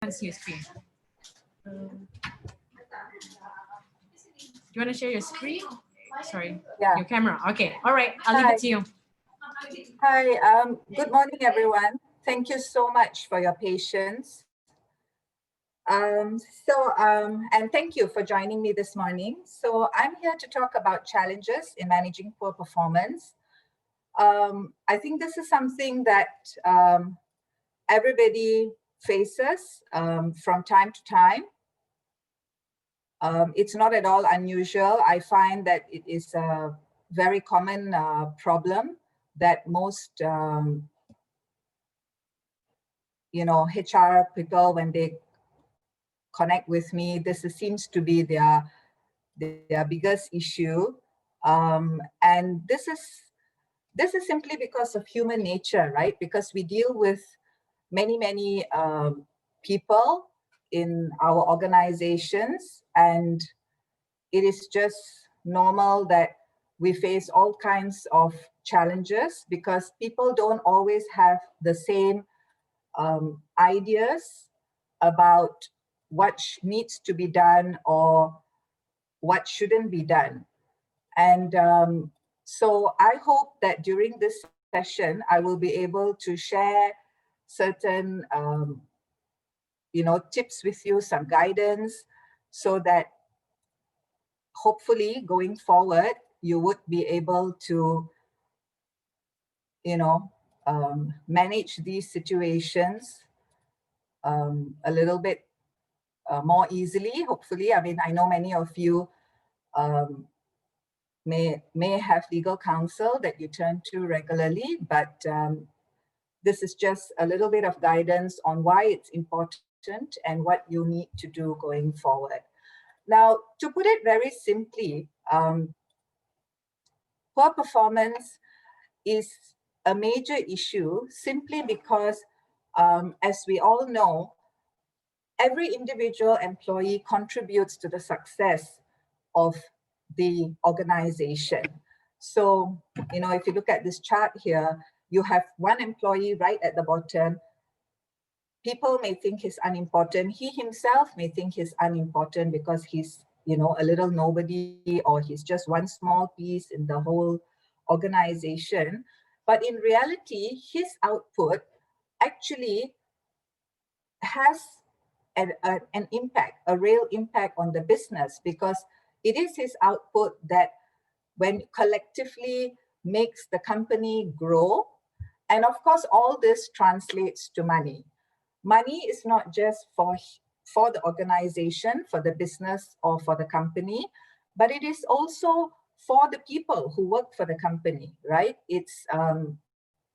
can't see your screen. Do you want to share your screen? Sorry, your camera. Okay, all right, I'll leave it to you. Hi, good morning, everyone. Thank you so much for your patience. And thank you for joining me this morning. So I'm here to talk about challenges in managing poor performance. I think this is something that everybody faces from time to time. It's not at all unusual. I find that it is a very common problem that most HR people, when they connect with me, this seems to be their biggest issue, and this is simply because of human nature, right? Because we deal with many people in our organizations, and it is just normal that we face all kinds of challenges because people don't always have the same ideas about what needs to be done or what shouldn't be done. And so I hope that during this session, I will be able to share certain tips with you, some guidance, so that hopefully going forward, you would be able to manage these situations a little bit more easily, hopefully. I mean, I know many of you may have legal counsel that you turn to regularly, but this is just a little bit of guidance on why it's important and what you need to do going forward. Now, to put it very simply, poor performance is a major issue simply because, as we all know, every individual employee contributes to the success of the organization. So, if you look at this chart here, you have one employee right at the bottom. People may think he's unimportant. He himself may think he's unimportant because he's, a little nobody, or he's just one small piece in the whole organization. But in reality, his output actually has an impact, a real impact on the business, because it is his output that, when collectively, makes the company grow. And of course, all this translates to money. Money is not just for the organization, for the business, or for the company, but it is also for the people who work for the company, right? It's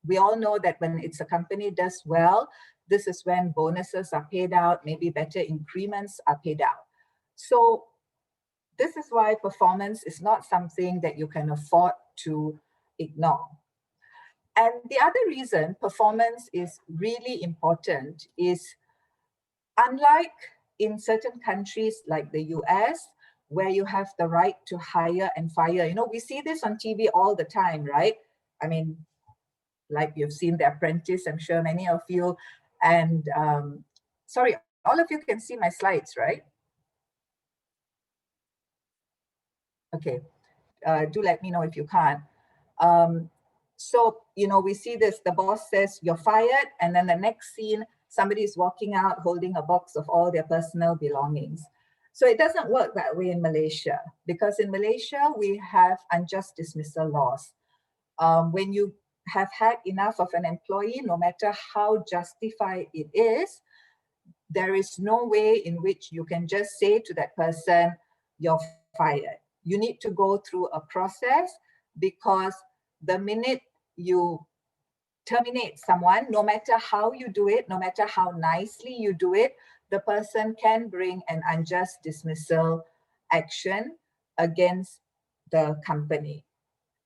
we all know that when a company does well, this is when bonuses are paid out, maybe better increments are paid out. So this is why performance is not something that you can afford to ignore. And the other reason performance is really important is, unlike in certain countries like the US, where you have the right to hire and fire, we see this on TV all the time, right? I mean, like you've seen The Apprentice, I'm sure many of you. And sorry, all of you can see my slides, right? Okay, do let me know if you can't. So, we see this, the boss says, you're fired, and then the next scene, somebody is walking out holding a box of all their personal belongings. So it doesn't work that way in Malaysia, because in Malaysia, we have unjust dismissal laws. When you have had enough of an employee, no matter how justified it is, there is no way in which you can just say to that person, you're fired. You need to go through a process, because the minute you terminate someone, no matter how you do it, no matter how nicely you do it, the person can bring an unjust dismissal action against the company.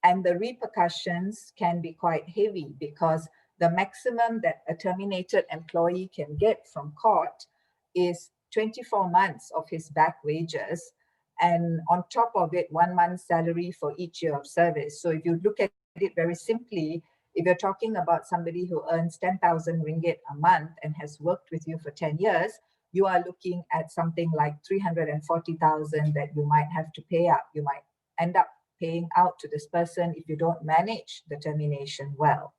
And the repercussions can be quite heavy, because the maximum that a terminated employee can get from court is 24 months of his back wages. And on top of it, 1 month's salary for each year of service. So if you look at it very simply, If you're talking about somebody who earns 10,000 ringgit a month and has worked with you for 10 years, you are looking at something like 340,000 that you might have to pay out. You might end up paying out to this person if you don't manage the termination well.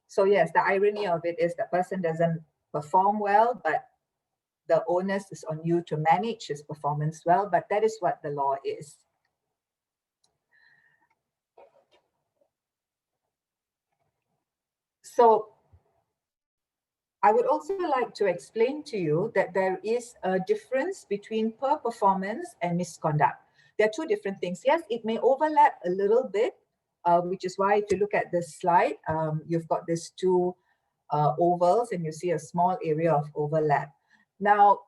So yes, the irony of it is the person doesn't perform well, but the onus is on you to manage his performance well, but that is what the law is. So I would also like to explain to you that there is a difference between poor performance and misconduct. There are two different things. Yes, it may overlap a little bit, which is why if you look at this slide, you've got these two ovals and you see a small area of overlap. Now,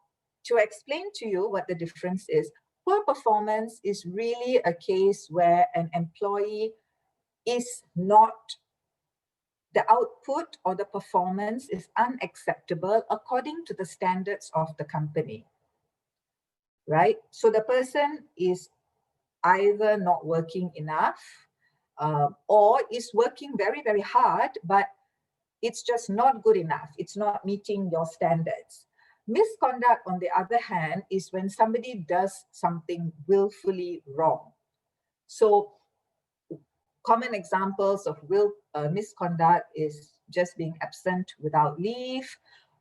to explain to you what the difference is, poor performance is really a case where an employee is not, the output or the performance is unacceptable according to the standards of the company, right? So the person is either not working enough or is working very, very hard, but it's just not good enough. It's not meeting your standards. Misconduct, on the other hand, is when somebody does something willfully wrong. So common examples of misconduct is just being absent without leave,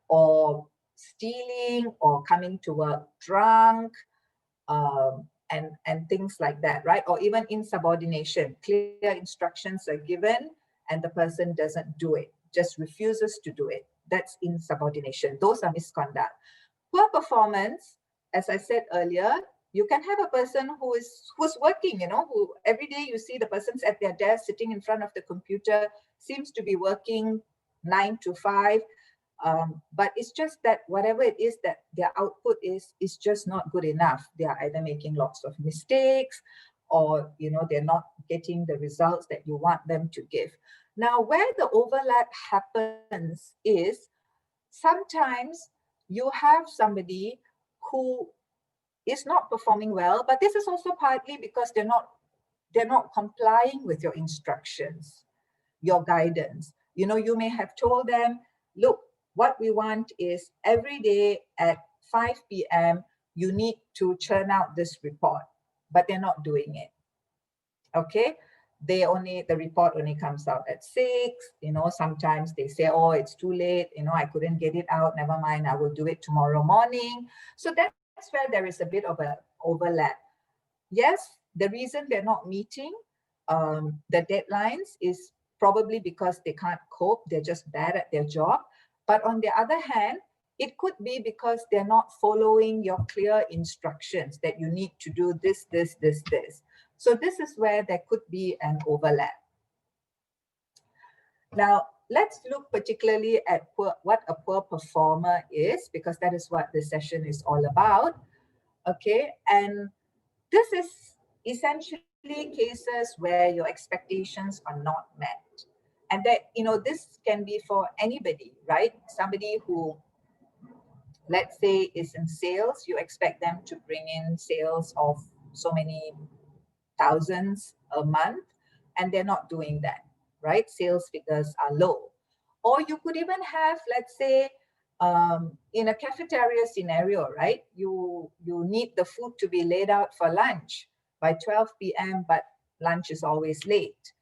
or stealing, or coming to work drunk, and things like that, right? Or even insubordination. Clear instructions are given and the person doesn't do it, just refuses to do it. That's insubordination. Those are misconduct. Poor performance, as I said earlier, you can have a person who's working, who every day you see the person's at their desk sitting in front of the computer, seems to be working 9 to 5, but it's just that whatever it is that their output is just not good enough. They are either making lots of mistakes, or they're not getting the results that you want them to give. Now, where the overlap happens is sometimes you have somebody who is not performing well, but this is also partly because they're not complying with your instructions, your guidance. You may have told them, look, what we want is every day at 5 p.m. you need to churn out this report, but they're not doing it. Okay, the report only comes out at 6. Sometimes they say, oh, it's too late, I couldn't get it out, never mind, I will do it tomorrow morning. So that's where there is a bit of an overlap. Yes, the reason they're not meeting the deadlines is probably because they can't cope, they're just bad at their job. But on the other hand, it could be because they're not following your clear instructions that you need to do this, this, this, this. So this is where there could be an overlap. Now, let's look particularly at what a poor performer is, because that is what this session is all about. Okay, and this is essentially cases where your expectations are not met. And that, this can be for anybody, right? Somebody who, let's say, is in sales, you expect them to bring in sales of so many thousands a month, and they're not doing that, right? Sales figures are low. Or you could even have, let's say, in a cafeteria scenario, right? You need the food to be laid out for lunch by 12 p.m., but lunch is always late.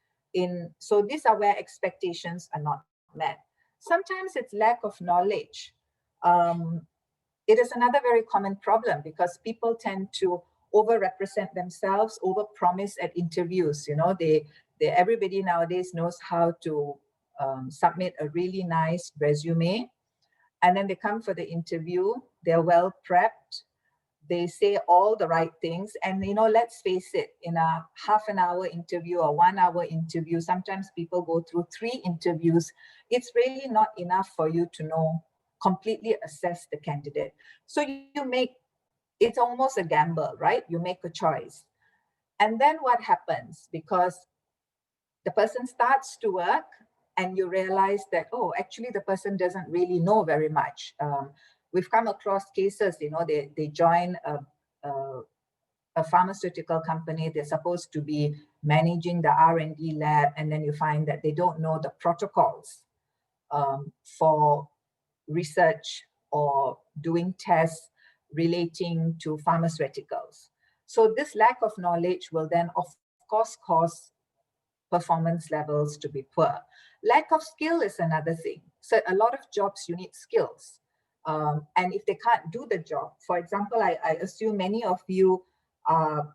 So these are where expectations are not met. Sometimes it's lack of knowledge. It is another very common problem because people tend to over-represent themselves, over-promise at interviews. Everybody nowadays knows how to submit a really nice resume, and then they come for the interview. They're well prepped. They say all the right things, and let's face it, in a half an hour interview or 1 hour interview, sometimes people go through 3 interviews. It's really not enough for you to completely assess the candidate. So it's almost a gamble, right? You make a choice. And then what happens? Because the person starts to work and you realize that, oh, actually the person doesn't really know very much. We've come across cases, they join a pharmaceutical company. They're supposed to be managing the R&D lab, and then you find that they don't know the protocols for research or doing tests relating to pharmaceuticals. So this lack of knowledge will then, of course, cause performance levels to be poor. Lack of skill is another thing. So a lot of jobs, you need skills. And if they can't do the job, for example, I assume many of you are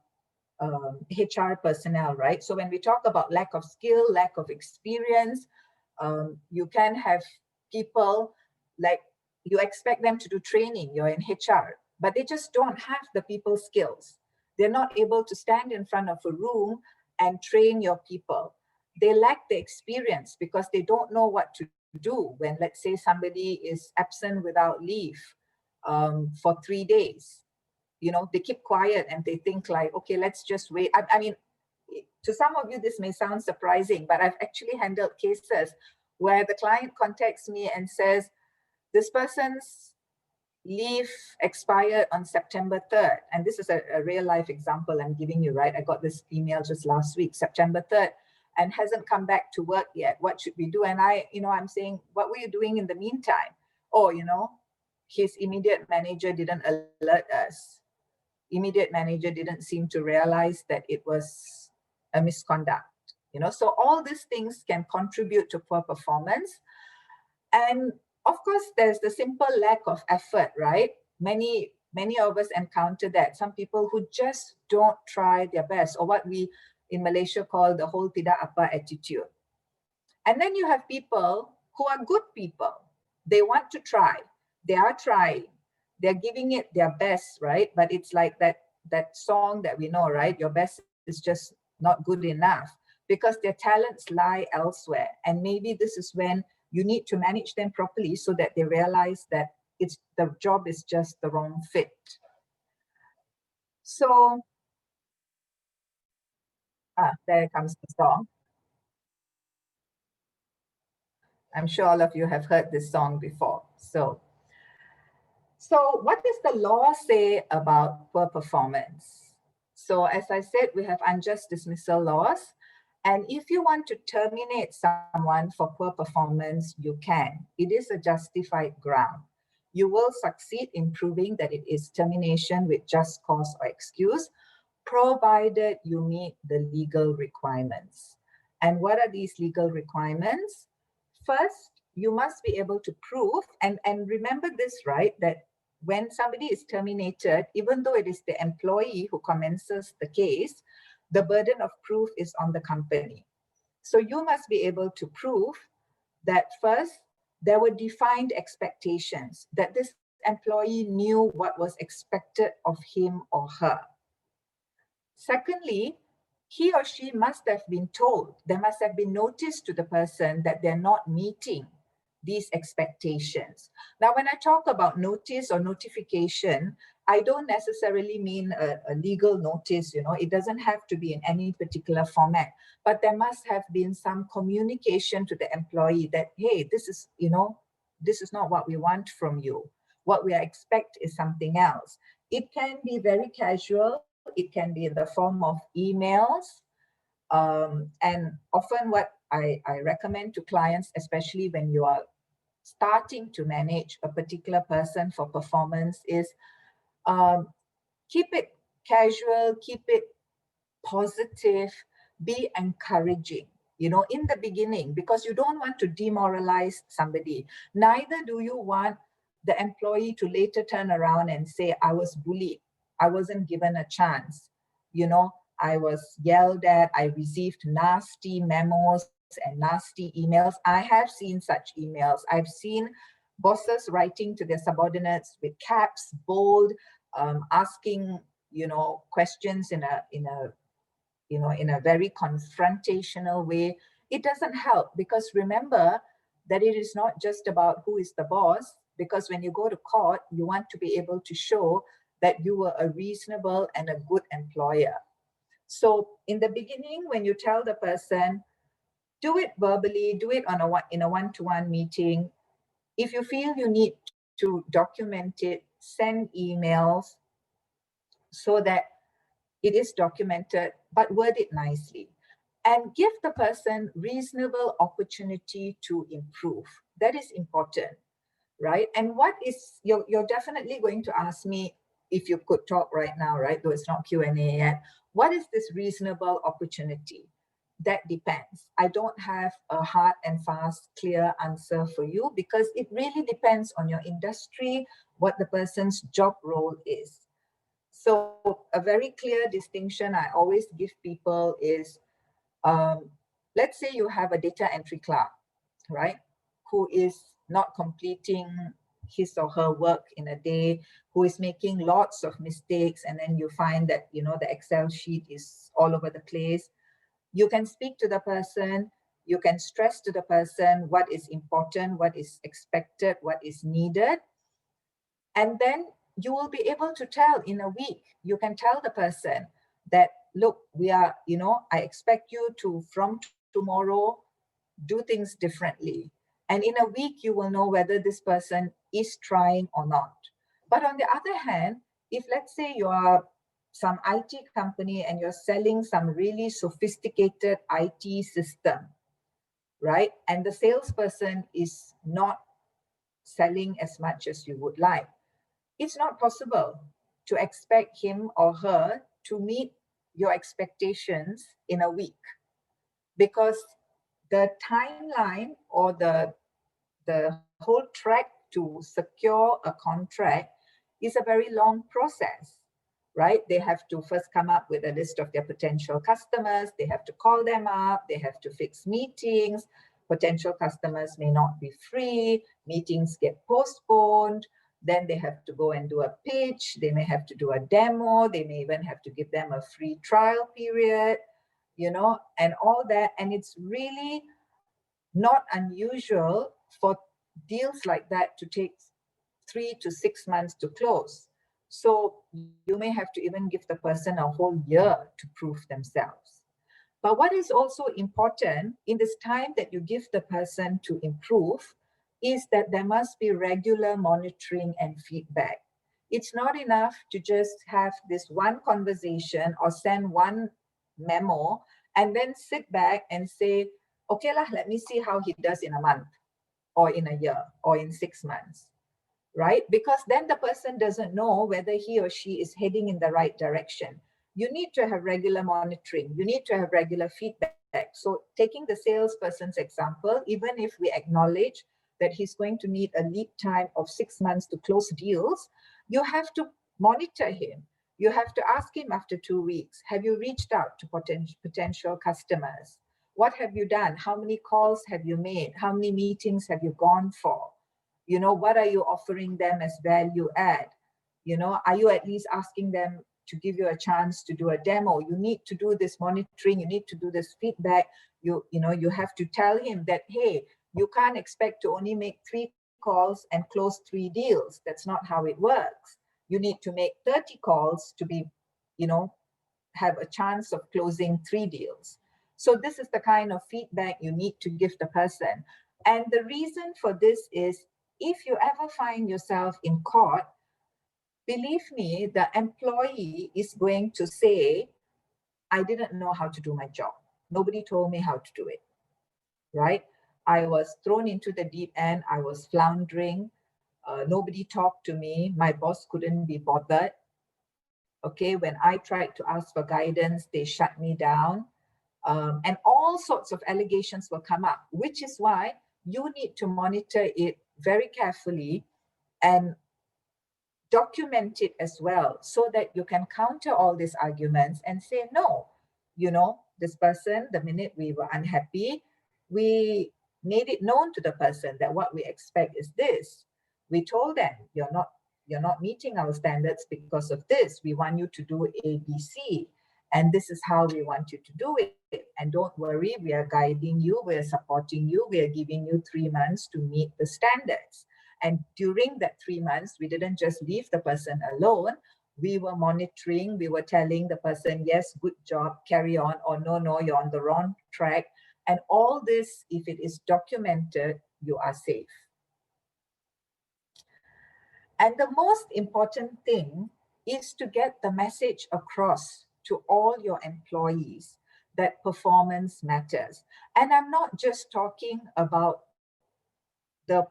HR personnel, right? So when we talk about lack of skill, lack of experience, you can have people like you expect them to do training, you're in HR, but they just don't have the people skills. They're not able to stand in front of a room and train your people. They lack the experience because they don't know what to do when, let's say, somebody is absent without leave for 3 days. You know, they keep quiet and they think like, okay, let's just wait. I mean, to some of you, this may sound surprising, but I've actually handled cases where the client contacts me and says, this person's leave expired on September 3rd. And this is a real life example I'm giving you, right? I got this email just last week, September 3rd, and hasn't come back to work yet. What should we do? And I'm saying, what were you doing in the meantime? Oh, his immediate manager didn't alert us. Immediate manager didn't seem to realize that it was a misconduct. So all these things can contribute to poor performance. And of course, there's the simple lack of effort, right? Many of us encounter that. Some people who just don't try their best, or what we in Malaysia call the whole tidak apa attitude. And then you have people who are good people. They want to try. They are trying. They're giving it their best, right? But it's like that song that we know, right? Your best is just not good enough, because their talents lie elsewhere. And maybe this is when you need to manage them properly so that they realize that the job is just the wrong fit. So, there comes the song. I'm sure all of you have heard this song before. So what does the law say about poor performance? So as I said, we have unjust dismissal laws. And if you want to terminate someone for poor performance, you can. It is a justified ground. You will succeed in proving that it is termination with just cause or excuse, provided you meet the legal requirements. And what are these legal requirements? First, you must be able to prove, and remember this, right, that when somebody is terminated, even though it is the employee who commences the case, the burden of proof is on the company. So you must be able to prove that first, there were defined expectations, that this employee knew what was expected of him or her. Secondly, he or she must have been told, there must have been notice to the person that they're not meeting these expectations. Now, when I talk about notice or notification, I don't necessarily mean a legal notice, it doesn't have to be in any particular format, but there must have been some communication to the employee that, hey, this is not what we want from you. What we expect is something else. It can be very casual. It can be in the form of emails. And often what I recommend to clients, especially when you are starting to manage a particular person for performance, is keep it casual, keep it positive, be encouraging, in the beginning, because you don't want to demoralize somebody. Neither do you want the employee to later turn around and say, I was bullied, I wasn't given a chance, I was yelled at, I received nasty memos and nasty emails. I have seen such emails. I've seen bosses writing to their subordinates with caps, bold, asking, questions in a very confrontational way. It doesn't help, because remember that it is not just about who is the boss, because when you go to court, you want to be able to show that you were a reasonable and a good employer. So in the beginning, when you tell the person, do it verbally, do it in a one-to-one meeting. If you feel you need to document it, send emails so that it is documented, but word it nicely. and give the person reasonable opportunity to improve. That is important, right? And what is, you're definitely going to ask me if you could talk right now, right? Though it's not Q&A yet. What is this reasonable opportunity? That depends. I don't have a hard and fast, clear answer for you because it really depends on your industry, what the person's job role is. So a very clear distinction I always give people is, let's say you have a data entry clerk, right, who is not completing his or her work in a day, who is making lots of mistakes, and then you find that, you know, the Excel sheet is all over the place. You can speak to the person, you can stress to the person what is important, what is expected, what is needed, and then you will be able to tell in a week. You can tell the person that, look, we are, you know, I expect you to, from tomorrow, do things differently. And in a week, you will know whether this person is trying or not. But on the other hand, if let's say you are some IT company and you're selling some really sophisticated IT system, right? And the salesperson is not selling as much as you would like, it's not possible to expect him or her to meet your expectations in a week, because the timeline or the whole track to secure a contract is a very long process, right? They have to first come up with a list of their potential customers. They have to call them up. They have to fix meetings. Potential customers may not be free. Meetings get postponed. Then they have to go and do a pitch. They may have to do a demo. They may even have to give them a free trial period, you know, and all that. And it's really not unusual for deals like that to take 3 to 6 months to close. So you may have to even give the person a whole year to prove themselves. But what is also important in this time that you give the person to improve is that there must be regular monitoring and feedback. It's not enough to just have this one conversation or send one memo and then sit back and say, okay lah, let me see how he does in a month or in a year or in 6 months, right? Because then the person doesn't know whether he or she is heading in the right direction. You need to have regular monitoring. You need to have regular feedback. So taking the salesperson's example, even if we acknowledge that he's going to need a lead time of 6 months to close deals, you have to monitor him. You have to ask him after 2 weeks, have you reached out to potential customers? What have you done? How many calls have you made? How many meetings have you gone for? You know, what are you offering them as value add? You know, are you at least asking them to give you a chance to do a demo? You need to do this monitoring. You need to do this feedback. You know, you have to tell him that, hey, you can't expect to only make 3 calls and close 3 deals. That's not how it works. You need to make 30 calls to be, you know, have a chance of closing 3 deals. So this is the kind of feedback you need to give the person. And the reason for this is, if you ever find yourself in court, believe me, the employee is going to say, I didn't know how to do my job. Nobody told me how to do it, right? I was thrown into the deep end. I was floundering. Nobody talked to me. My boss couldn't be bothered. Okay, when I tried to ask for guidance, they shut me down. And all sorts of allegations will come up, which is why you need to monitor it very carefully and document it as well, so that you can counter all these arguments and say, no, you know, this person, the minute we were unhappy, we made it known to the person that what we expect is this. We told them, you're not meeting our standards because of this. We want you to do A, B, C. And this is how we want you to do it. And don't worry, we are guiding you, we are supporting you, we are giving you 3 months to meet the standards. And during that 3 months, we didn't just leave the person alone. We were monitoring, we were telling the person, yes, good job, carry on, or no, you're on the wrong track. And all this, if it is documented, you are safe. And the most important thing is to get the message across to all your employees that performance matters. And I'm not just talking about the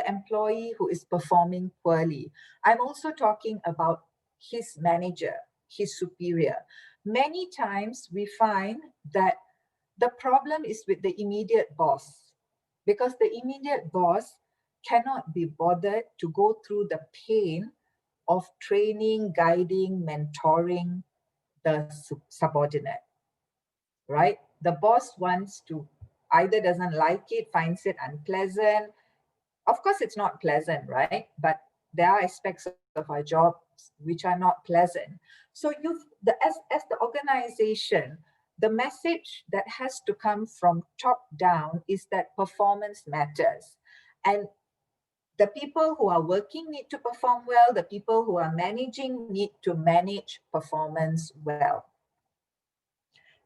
employee who is performing poorly. I'm also talking about his manager, his superior. Many times we find that the problem is with the immediate boss, because the immediate boss cannot be bothered to go through the pain of training, guiding, mentoring the subordinate, right? The boss wants to, either doesn't like it, finds it unpleasant. Of course, it's not pleasant, right? But there are aspects of our jobs which are not pleasant. So as the organization, the message that has to come from top down is that performance matters. And the people who are working need to perform well. The people who are managing need to manage performance well.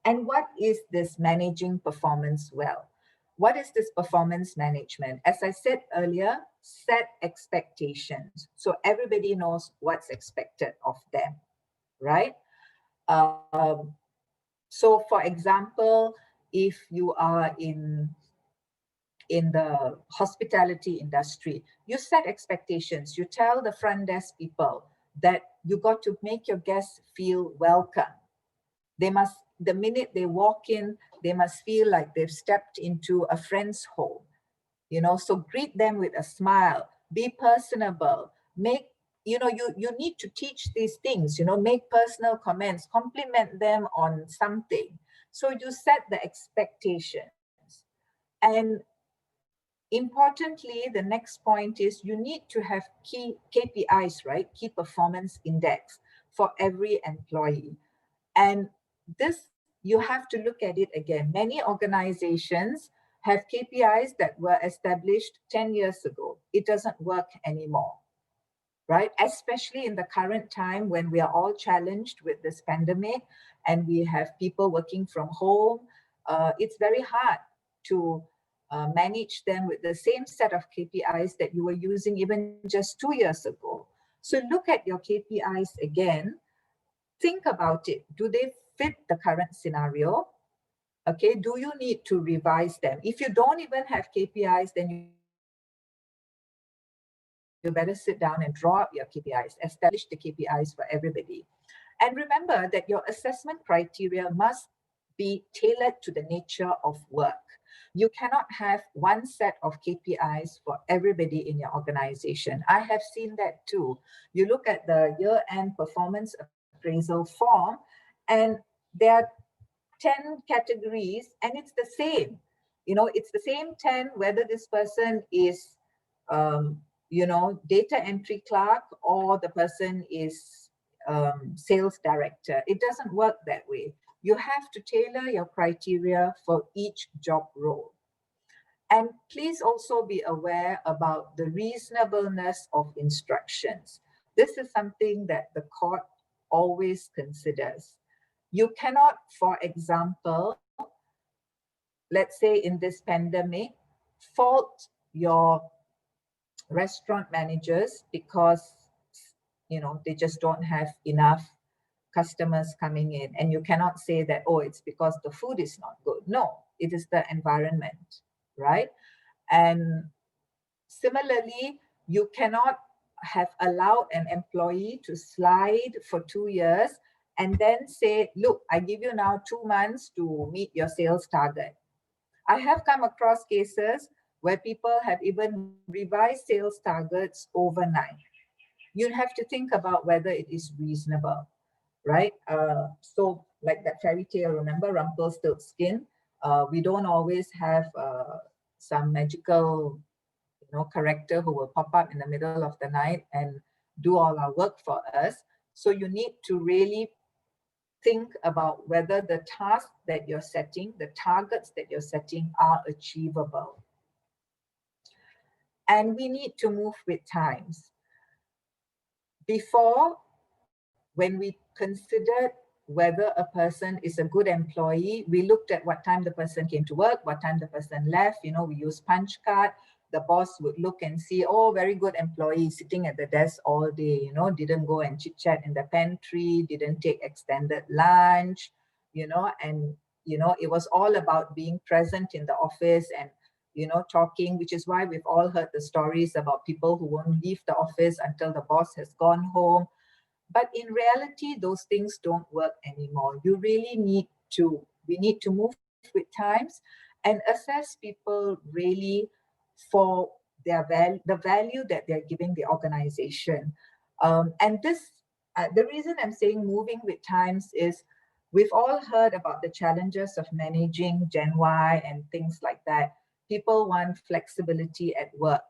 And what is this managing performance well? What is this performance management? As I said earlier, set expectations. So everybody knows what's expected of them, right? So for example, if you are in the hospitality industry, you set expectations. You tell the front desk people that you got to make your guests feel welcome. They must, the minute they walk in, they must feel like they've stepped into a friend's home. You know, so greet them with a smile, be personable, make, you know, you need to teach these things, you know, make personal comments, compliment them on something. So you set the expectations. And importantly, the next point is you need to have key KPIs, right? Key performance index for every employee. And this, you have to look at it again. Many organizations have KPIs that were established 10 years ago. It doesn't work anymore, right? Especially in the current time when we are all challenged with this pandemic and we have people working from home. It's very hard to manage them with the same set of KPIs that you were using even just 2 years ago. So look at your KPIs again. Think about it. Do they fit the current scenario? Okay, do you need to revise them? If you don't even have KPIs, then you better sit down and draw up your KPIs, establish the KPIs for everybody. And remember that your assessment criteria must be tailored to the nature of work. You cannot have one set of KPIs for everybody in your organization. I have seen that too. You look at the year-end performance appraisal form and there are 10 categories and it's the same. You know, it's the same 10 whether this person is you know, data entry clerk or the person is sales director. It doesn't work that way. You have to tailor your criteria for each job role. And please also be aware about the reasonableness of instructions. This is something that the court always considers. You cannot, for example, let's say in this pandemic, fault your restaurant managers because, you know, they just don't have enough customers coming in. And you cannot say that, oh, it's because the food is not good. No, it is the environment, right? And similarly, you cannot have allowed an employee to slide for 2 years and then say, look, I give you now 2 months to meet your sales target. I have come across cases where people have even revised sales targets overnight. You have to think about whether it is reasonable, right? So like that fairy tale, remember Rumpelstiltskin? We don't always have some magical, you know, character who will pop up in the middle of the night and do all our work for us. So you need to really think about whether the tasks that you're setting, the targets that you're setting are achievable. And we need to move with times. Before, when we considered whether a person is a good employee, we looked at what time the person came to work, what time the person left. You know, we use punch card. The boss would look and see, oh, very good employee sitting at the desk all day, you know, didn't go and chit chat in the pantry, didn't take extended lunch, and, it was all about being present in the office and, talking, which is why we've all heard the stories about people who won't leave the office until the boss has gone home. But in reality, those things don't work anymore. We need to move with times and assess people really for the value that they're giving the organization. The reason I'm saying moving with times is we've all heard about the challenges of managing Gen Y and things like that. People want flexibility at work.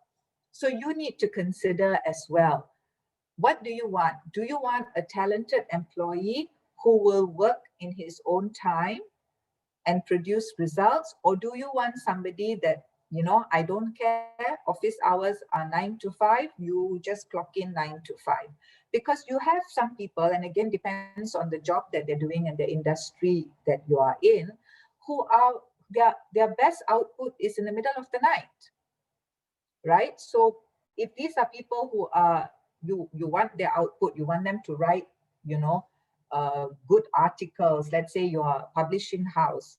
So you need to consider as well, what do you want? Do you want a talented employee who will work in his own time and produce results? Or do you want somebody that, I don't care, office hours are 9 to 5, you just clock in 9 to 5? Because you have some people, and again, depends on the job that they're doing and the industry that you are in, who are, their best output is in the middle of the night, right? So if these are people who are, you want their output, you want them to write, good articles. Let's say you are a publishing house,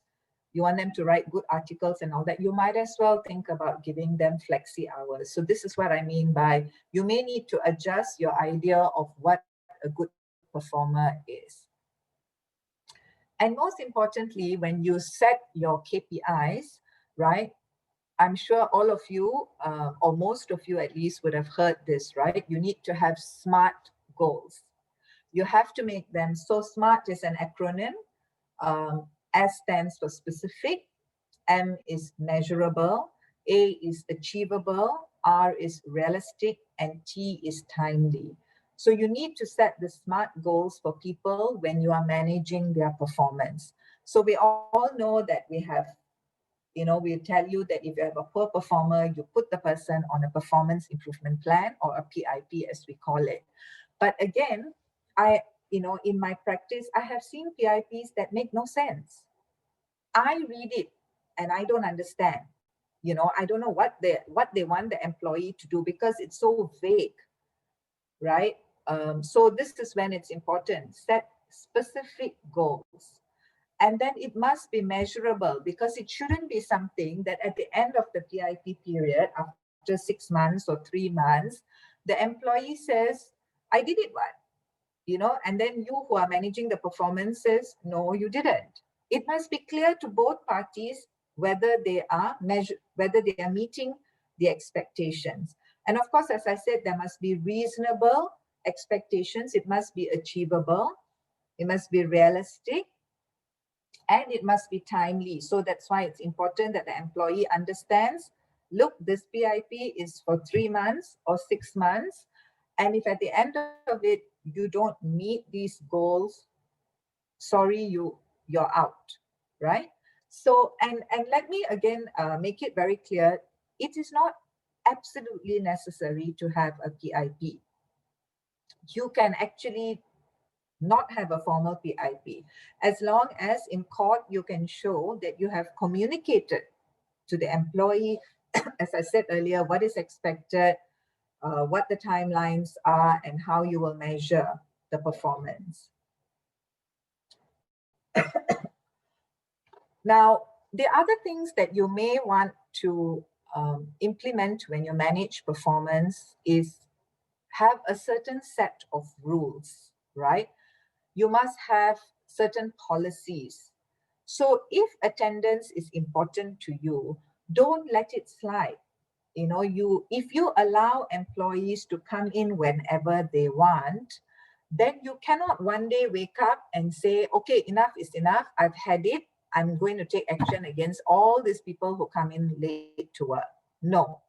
you want them to write good articles and all that, you might as well think about giving them flexi hours. So this is what I mean by, you may need to adjust your idea of what a good performer is. And most importantly, when you set your KPIs, right, I'm sure all of you, or most of you at least, would have heard this, right? You need to have SMART goals. You have to make them, so SMART is an acronym. S stands for specific, M is measurable, A is achievable, R is realistic, and T is timely. So you need to set the SMART goals for people when you are managing their performance. So we all know that we have, we'll tell you that if you have a poor performer, you put the person on a performance improvement plan, or a PIP as we call it. But again, in my practice, I have seen PIPs that make no sense. I read it and I don't understand. I don't know what they want the employee to do, because it's so vague, right? So this is when it's important. Set specific goals. And then it must be measurable, because it shouldn't be something that at the end of the PIP period, after 6 months or 3 months, the employee says, I did it well, and then you who are managing the performance says, no, you didn't. It must be clear to both parties whether they are meeting the expectations. And of course, as I said, there must be reasonable expectations. It must be achievable. It must be realistic. And it must be timely. So that's why it's important that the employee understands, look, this PIP is for 3 months or 6 months. And if at the end of it, you don't meet these goals, sorry, you're out, right? So, and let me again make it very clear, it is not absolutely necessary to have a PIP. You can actually not have a formal PIP, as long as in court you can show that you have communicated to the employee, as I said earlier, what is expected, what the timelines are, and how you will measure the performance. Now, the other things that you may want to implement when you manage performance is have a certain set of rules, right? You must have certain policies. So if attendance is important to you, don't let it slide. If you allow employees to come in whenever they want, then you cannot one day wake up and say, okay, enough is enough. I've had it. I'm going to take action against all these people who come in late to work. No.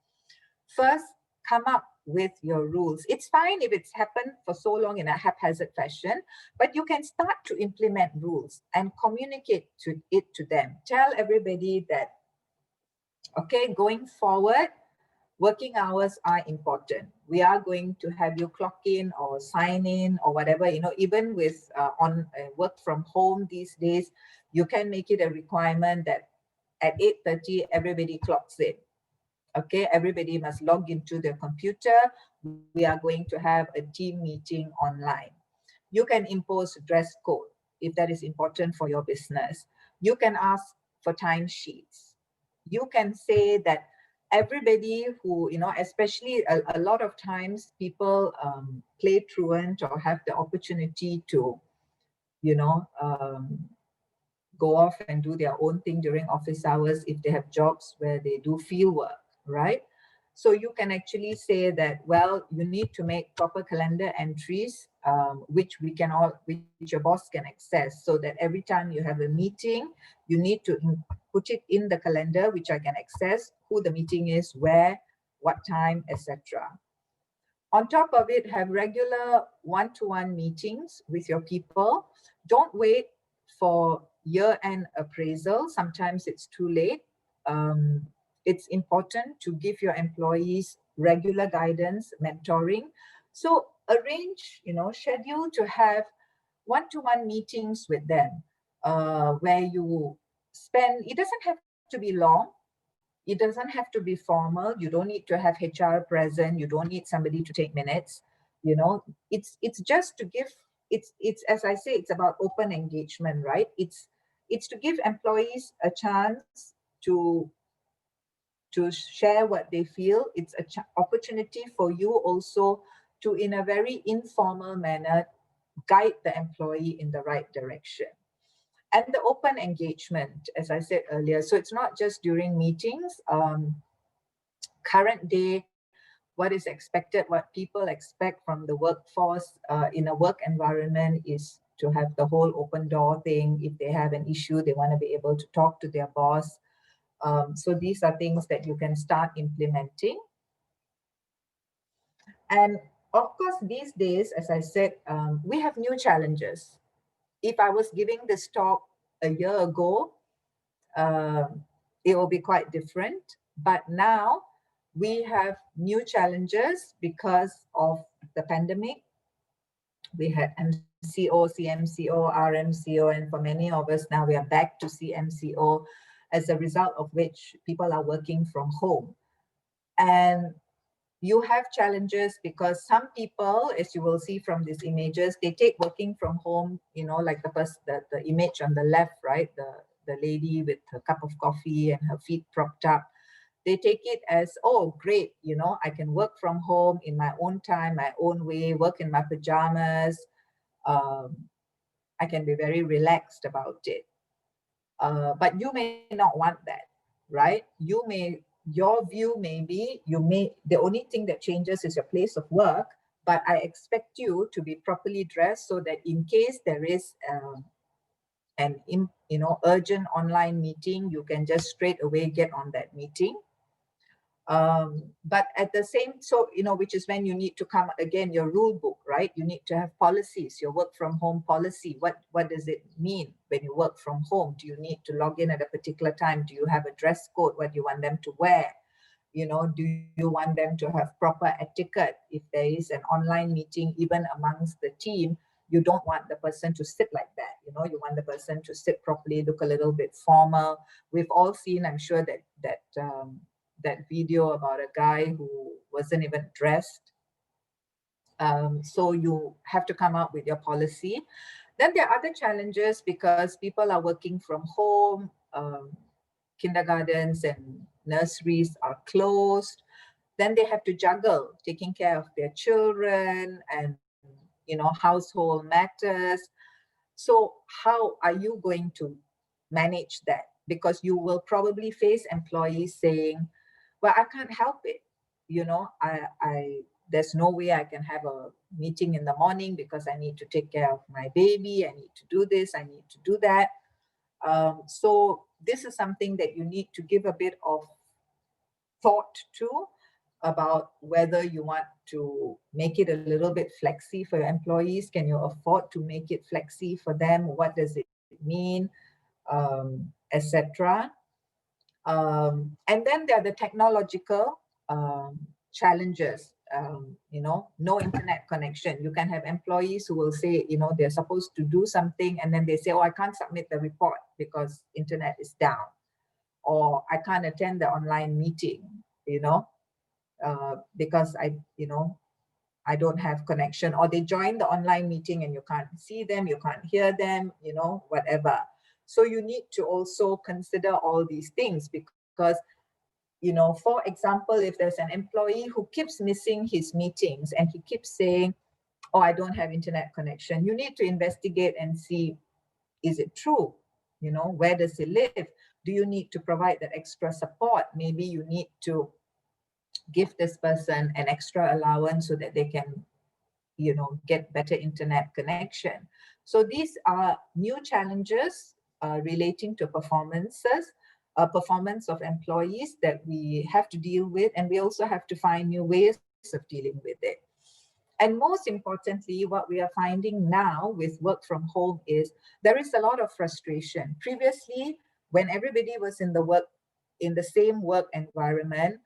First, come up with your rules. It's fine if it's happened for so long in a haphazard fashion, but you can start to implement rules and communicate it to them. Tell everybody that, okay, going forward, working hours are important. We are going to have you clock in or sign in or whatever, even with work from home these days, you can make it a requirement that at 8:30, everybody clocks in. Okay, everybody must log into their computer. We are going to have a team meeting online. You can impose dress code. if that is important for your business. You can ask for timesheets. You can say that everybody who, especially a lot of times people play truant or have the opportunity to, go off and do their own thing during office hours if they have jobs where they do field work, right? So you can actually say that, well, you need to make proper calendar entries, which your boss can access, so that every time you have a meeting, you need to put it in the calendar, which I can access, who the meeting is, where, what time, etc. On top of it, have regular one-to-one meetings with your people. Don't wait for year-end appraisal. Sometimes it's too late. It's important to give your employees regular guidance, mentoring. So arrange, schedule to have one-to-one meetings with them, where you spend, it doesn't have to be long. It doesn't have to be formal. You don't need to have HR present. You don't need somebody to take minutes. It's just to give, it's as I say, it's about open engagement, right? It's to give employees a chance to share what they feel. It's an opportunity for you also to, in a very informal manner, guide the employee in the right direction. And the open engagement, as I said earlier. So it's not just during meetings. Current day, what is expected, what people expect from the workforce in a work environment is to have the whole open door thing. If they have an issue, they want to be able to talk to their boss. So these are things that you can start implementing. And of course, these days, as I said, we have new challenges. If I was giving this talk a year ago, it will be quite different. But now we have new challenges because of the pandemic. We had MCO, CMCO, RMCO, and for many of us now we are back to CMCO, as a result of which people are working from home. And you have challenges because some people, as you will see from these images, they take working from home, like the image on the left, right? The lady with her cup of coffee and her feet propped up. They take it as, oh, great, I can work from home in my own time, my own way, work in my pajamas. I can be very relaxed about it. But you may not want that, right? Your view may be, the only thing that changes is your place of work, but I expect you to be properly dressed so that in case there is an urgent online meeting, you can just straight away get on that meeting. But at the same, which is when you need to come again, your rule book, right? You need to have policies, your work from home policy. What does it mean when you work from home? Do you need to log in at a particular time? Do you have a dress code? What do you want them to wear? Do you want them to have proper etiquette? If there is an online meeting, even amongst the team, you don't want the person to sit like that. You want the person to sit properly, look a little bit formal. We've all seen, I'm sure, that video about a guy who wasn't even dressed. So you have to come up with your policy. Then there are other challenges because people are working from home. Kindergartens and nurseries are closed. Then they have to juggle taking care of their children and household matters. So how are you going to manage that? Because you will probably face employees saying, well, I can't help it. There's no way I can have a meeting in the morning because I need to take care of my baby. I need to do this. I need to do that. So this is something that you need to give a bit of thought to, about whether you want to make it a little bit flexi for your employees. Can you afford to make it flexi for them? What does it mean? Etc. And then there are the technological challenges. No internet connection. You can have employees who will say, they're supposed to do something, and then they say, oh, I can't submit the report because internet is down, or I can't attend the online meeting, because I don't have connection, or they join the online meeting and you can't see them, you can't hear them, you know, whatever. So you need to also consider all these things because, you know, for example, if there's an employee who keeps missing his meetings and he keeps saying, oh, I don't have internet connection, you need to investigate and see, is it true? You know, where does he live? Do you need to provide that extra support? Maybe you need to give this person an extra allowance so that they can, you know, get better internet connection. So these are new challenges relating to performance of employees that we have to deal with, and we also have to find new ways of dealing with it. And most importantly, what we are finding now with work from home is there is a lot of frustration. Previously, when everybody was in the same work environment,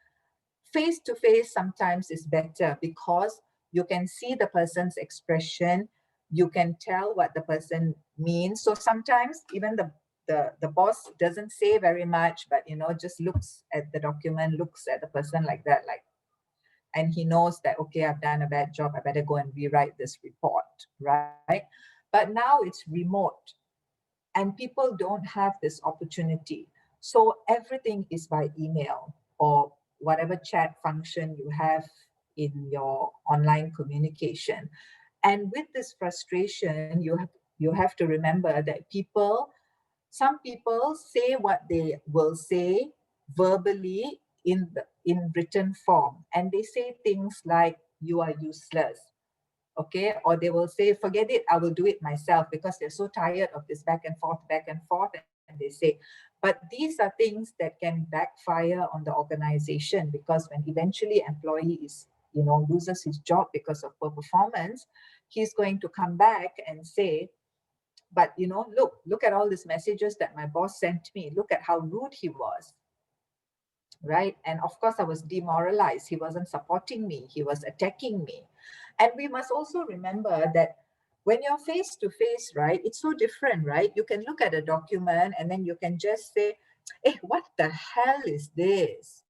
face-to-face sometimes is better because you can see the person's expression, you can tell what the person means. So sometimes even the boss doesn't say very much, but you know, just looks at the document, looks at the person like that, like, and he knows that, okay, I've done a bad job, I better go and rewrite this report, right? But now it's remote and people don't have this opportunity. So everything is by email or whatever chat function you have in your online communication. And with this frustration, you have to remember that some people say what they will say verbally in written form, and they say things like, you are useless, okay? Or they will say, forget it, I will do it myself, because they're so tired of this back and forth, and they say, but these are things that can backfire on the organization, because when eventually employee is, you know, loses his job because of poor performance, he's going to come back and say, but you know, look at all these messages that my boss sent me, look at how rude he was, right? And of course, I was demoralized. He wasn't supporting me. He was attacking me. And we must also remember that when you're face to face, right, it's so different, right? You can look at a document and then you can just say, hey, what the hell is this?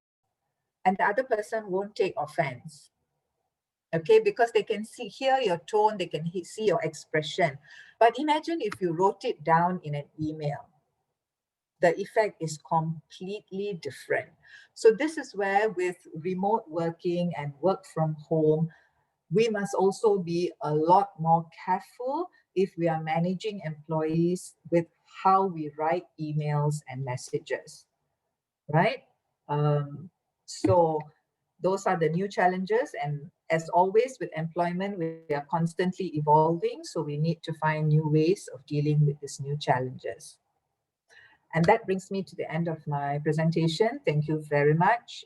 And the other person won't take offense. Okay, because they can hear your tone, they can see your expression. But imagine if you wrote it down in an email. The effect is completely different. So this is where with remote working and work from home, we must also be a lot more careful if we are managing employees with how we write emails and messages, right? So those are the new challenges. And as always with employment, we are constantly evolving. So we need to find new ways of dealing with these new challenges. And that brings me to the end of my presentation. Thank you very much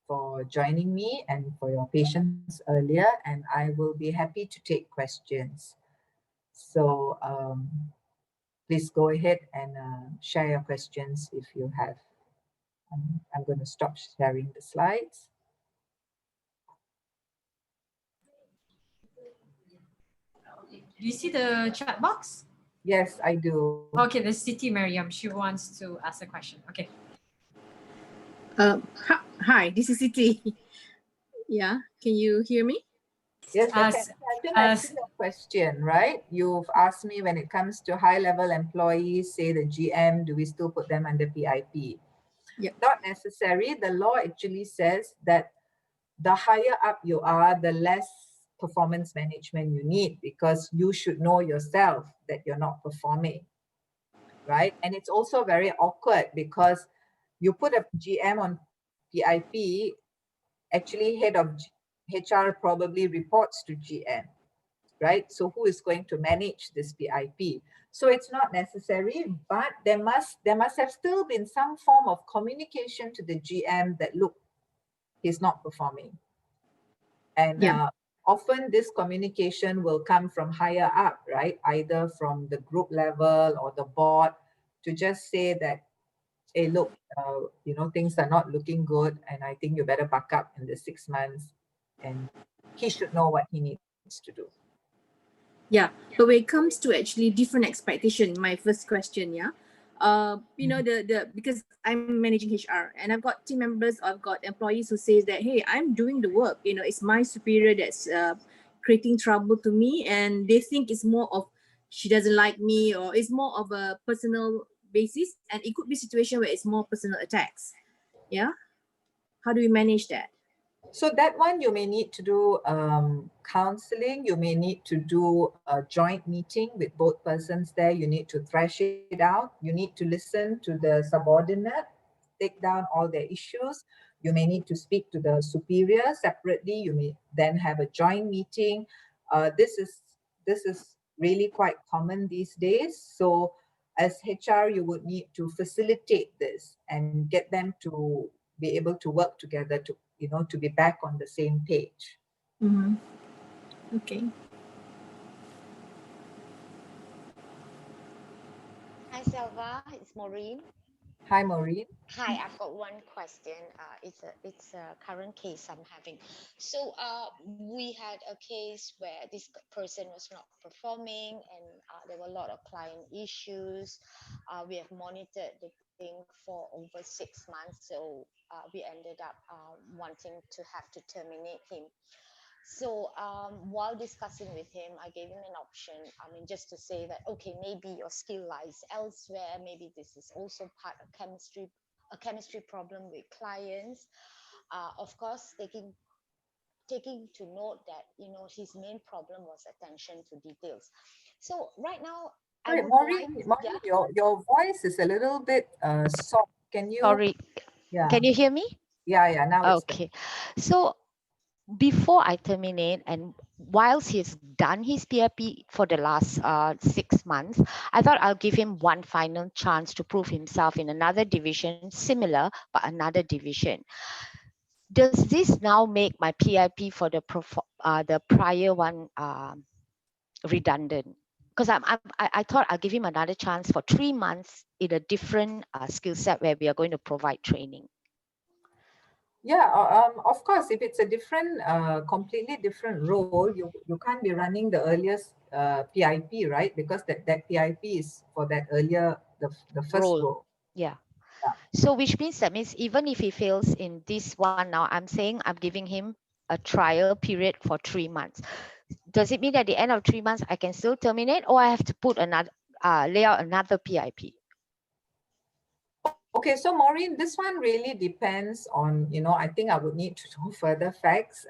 for joining me and for your patience earlier. And I will be happy to take questions. So please go ahead and share your questions if you have. I'm going to stop sharing the slides. Do you see the chat box? Yes, I do. Okay, the Siti Mariam, she wants to ask a question. Okay. Hi, this is Siti. Yeah, can you hear me? Yes, I think I see your question, right? You've asked me when it comes to high-level employees, say the GM, do we still put them under PIP? Yeah. Not necessary. The law actually says that the higher up you are, the less performance management you need, because you should know yourself that you're not performing, right? And it's also very awkward because you put a GM on PIP, actually head of HR probably reports to GM, right? So who is going to manage this PIP? So it's not necessary, but there must have still been some form of communication to the GM that, look, he's not performing. And often this communication will come from higher up, right? Either from the group level or the board, to just say that, hey, look, you know, things are not looking good, and I think you better back up in the 6 months. And he should know what he needs to do. Yeah, but when it comes to actually different expectation, my first question, you know, because I'm managing HR and I've got team members, I've got employees who says that, hey, I'm doing the work, you know, it's my superior that's creating trouble to me, and they think it's more of she doesn't like me, or it's more of a personal basis, and it could be a situation where it's more personal attacks. Yeah, how do we manage that? So that one, you may need to do counseling. You may need to do a joint meeting with both persons there. You need to thrash it out. You need to listen to the subordinate, take down all their issues. You may need to speak to the superior separately. You may then have a joint meeting. This is really quite common these days. So as HR, you would need to facilitate this and get them to be able to work together to, to be back on the same page. Mm-hmm. Okay. Hi, Selva. It's Maureen. Hi, Maureen. Hi, I've got one question. It's a current case I'm having. So we had a case where this person was not performing, and there were a lot of client issues. We have monitored the thing for over 6 months, so we ended up wanting to have to terminate him. So while discussing with him, I gave him an option. I mean, just to say that, okay, maybe your skill lies elsewhere. Maybe this is also part of a chemistry problem with clients. Of course, taking to note that his main problem was attention to details. So right now, I Sorry, would like, Maureen, yeah. your voice is a little bit soft. Can you? Sorry, Yeah, can you hear me? yeah. Now it's better. Okay. So before I terminate, and whilst he's done his PIP for the last 6 months, I thought I'll give him one final chance to prove himself in another division, similar but another division. Does this now make my PIP for the prior one redundant? Because I thought I'll give him another chance for 3 months in a different skill set where we are going to provide training. Yeah, of course, if it's a different, completely different role, you can't be running the earliest PIP, right? Because that PIP is for that earlier, the first role. Yeah. Yeah. So which means even if he fails in this one now, I'm saying I'm giving him a trial period for 3 months. Does it mean at the end of 3 months I can still terminate, or I have to put another lay out another PIP? Okay, so Maureen, this one really depends on, I think I would need to know further facts.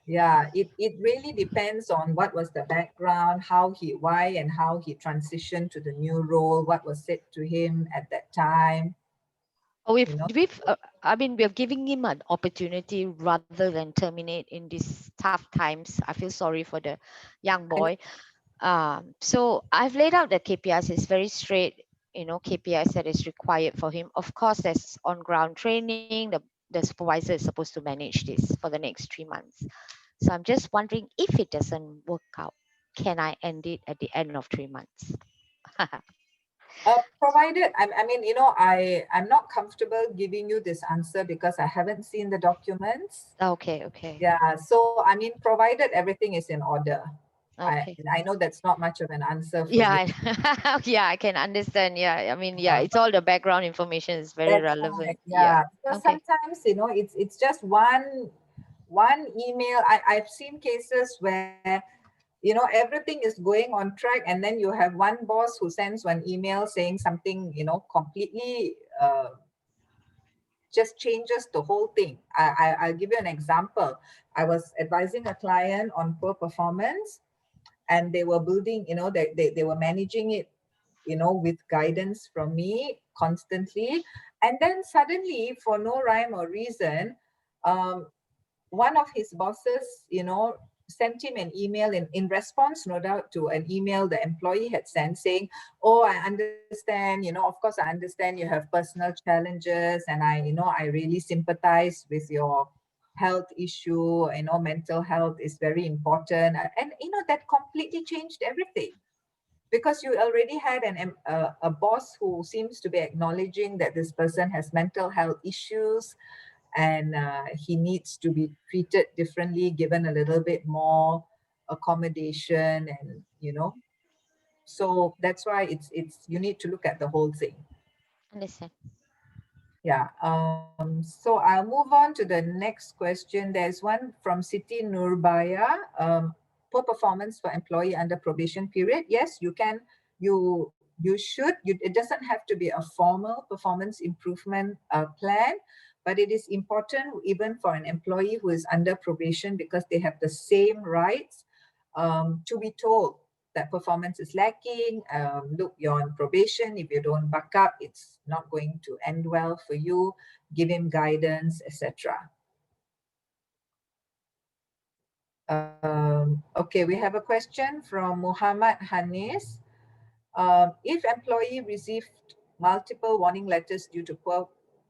Yeah, it really depends on what was the background, why and how he transitioned to the new role, what was said to him at that time. I mean, we're giving him an opportunity rather than terminate in these tough times. I feel sorry for the young boy. So I've laid out the KPIs. It's very straight, KPIs that is required for him. Of course, there's on-ground training. The supervisor is supposed to manage this for the next 3 months. So I'm just wondering, if it doesn't work out, can I end it at the end of 3 months? Provided, I'm not comfortable giving you this answer because I haven't seen the documents. Okay. Yeah, so provided everything is in order. Okay. I know that's not much of an answer for Yeah, you. yeah, I can understand. Yeah, I mean, yeah, it's all the background information is very That's relevant. correct. Yeah. Yeah, because Okay. sometimes it's just one email. I've seen cases where everything is going on track, and then you have one boss who sends one email saying something completely just changes the whole thing. I'll give you an example. I was advising a client on poor performance, and they were building, they were managing it, with guidance from me constantly. And then suddenly, for no rhyme or reason, one of his bosses, sent him an email in response, no doubt, to an email the employee had sent saying, oh, I understand, of course, I understand you have personal challenges, and I really sympathize with your health issue. Mental health is very important. And that completely changed everything, because you already had a boss who seems to be acknowledging that this person has mental health issues, and he needs to be treated differently, given a little bit more accommodation, and So that's why you need to look at the whole thing. Understand. Yeah. So I'll move on to the next question. There's one from Siti Nurbaya. Poor performance for employee under probation period. Yes, you can. You should. It doesn't have to be a formal performance improvement plan, but it is important even for an employee who is under probation, because they have the same rights to be told that performance is lacking. Look, you're on probation. If you don't back up, it's not going to end well for you. Give him guidance, etc. Okay, we have a question from Muhammad Hanis. If employee received multiple warning letters due to poor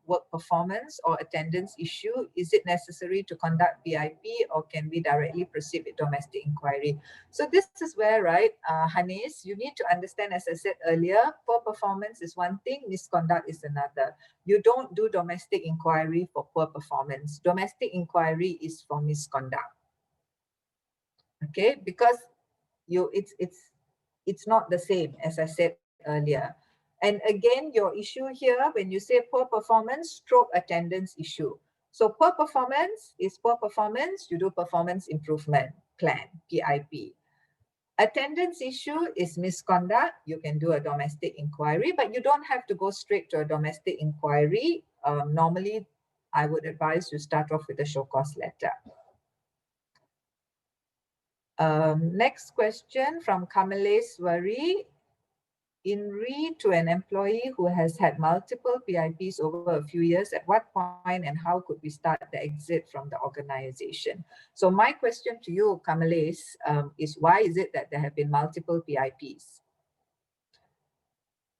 work performance or attendance issue, is it necessary to conduct PIP, or can we directly proceed with domestic inquiry? So this is where, right, Hanis, you need to understand, as I said earlier, poor performance is one thing, misconduct is another. You don't do domestic inquiry for poor performance. Domestic inquiry is for misconduct. Okay, because it's not the same, as I said earlier. And again, your issue here, when you say poor performance stroke attendance issue. So poor performance is poor performance, you do performance improvement plan, PIP. Attendance issue is misconduct, you can do a domestic inquiry, but you don't have to go straight to a domestic inquiry. Normally, I would advise you start off with a show cause letter. Next question from Kamaleswari. In re to an employee who has had multiple PIPs over a few years, at what point and how could we start the exit from the organization? So my question to you, Kamales, is why is it that there have been multiple PIPs?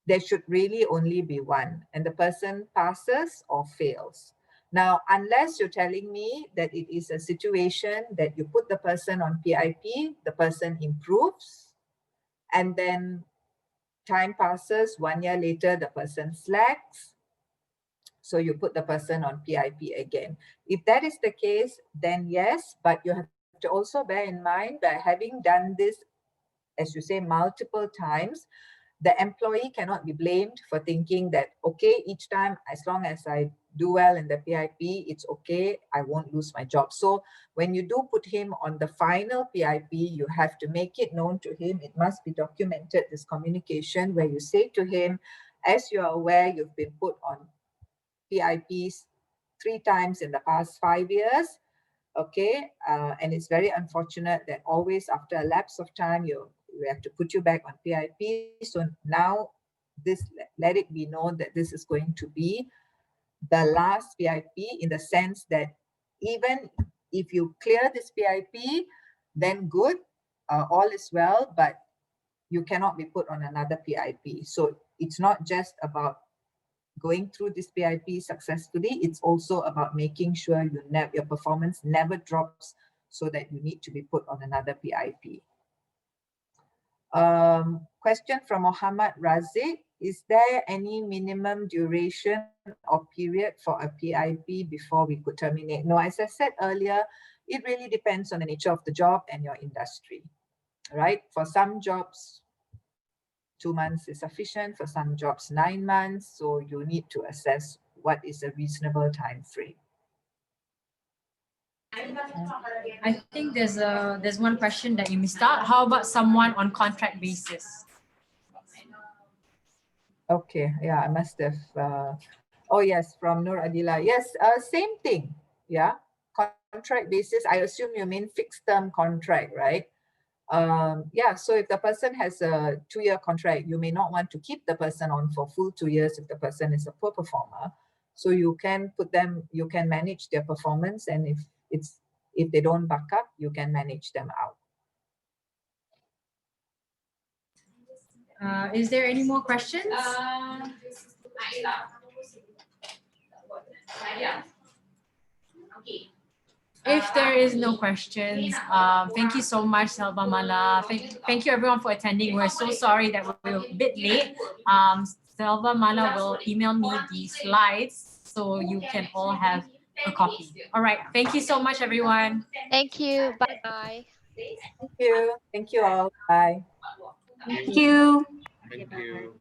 There should really only be one, and the person passes or fails. Now, unless you're telling me that it is a situation that you put the person on PIP, the person improves, and then time passes, 1 year later, the person slacks, so you put the person on PIP again. If that is the case, then yes, but you have to also bear in mind that having done this, as you say, multiple times, the employee cannot be blamed for thinking that, okay, each time, as long as I do well in the PIP, it's okay, I won't lose my job. So when you do put him on the final PIP, you have to make it known to him. It must be documented, this communication, where you say to him, as you are aware, you've been put on PIPs 3 times in the past 5 years. Okay, and it's very unfortunate that always after a lapse of time, we have to put you back on PIP. So now let it be known that this is going to be the last PIP, in the sense that even if you clear this PIP, then good, all is well, but you cannot be put on another PIP. So it's not just about going through this PIP successfully, it's also about making sure your performance never drops so that you need to be put on another PIP. Question from Muhammad Razik. Is there any minimum duration or period for a PIP before we could terminate? No, as I said earlier, it really depends on the nature of the job and your industry, right? For some jobs, 2 months is sufficient, for some jobs 9 months, so you need to assess what is a reasonable time frame. I think there's one question that you missed out. How about someone on contract basis? Okay, yeah, I must have. Oh yes, from Nur Adila. Yes, same thing. Yeah, contract basis. I assume you mean fixed term contract, right? Yeah, so if the person has a 2-year contract, you may not want to keep the person on for full 2 years if the person is a poor performer. So you can you can manage their performance, and if they don't back up, you can manage them out. Is there any more questions? If there is no questions, thank you so much, Selvamalar. Thank you everyone for attending. We're so sorry that we're a bit late. Selvamalar will email me the slides so you can all have a copy. All right. Thank you so much, everyone. Thank you. Bye. Thank you. Thank you all. Bye. Thank you. Thank you.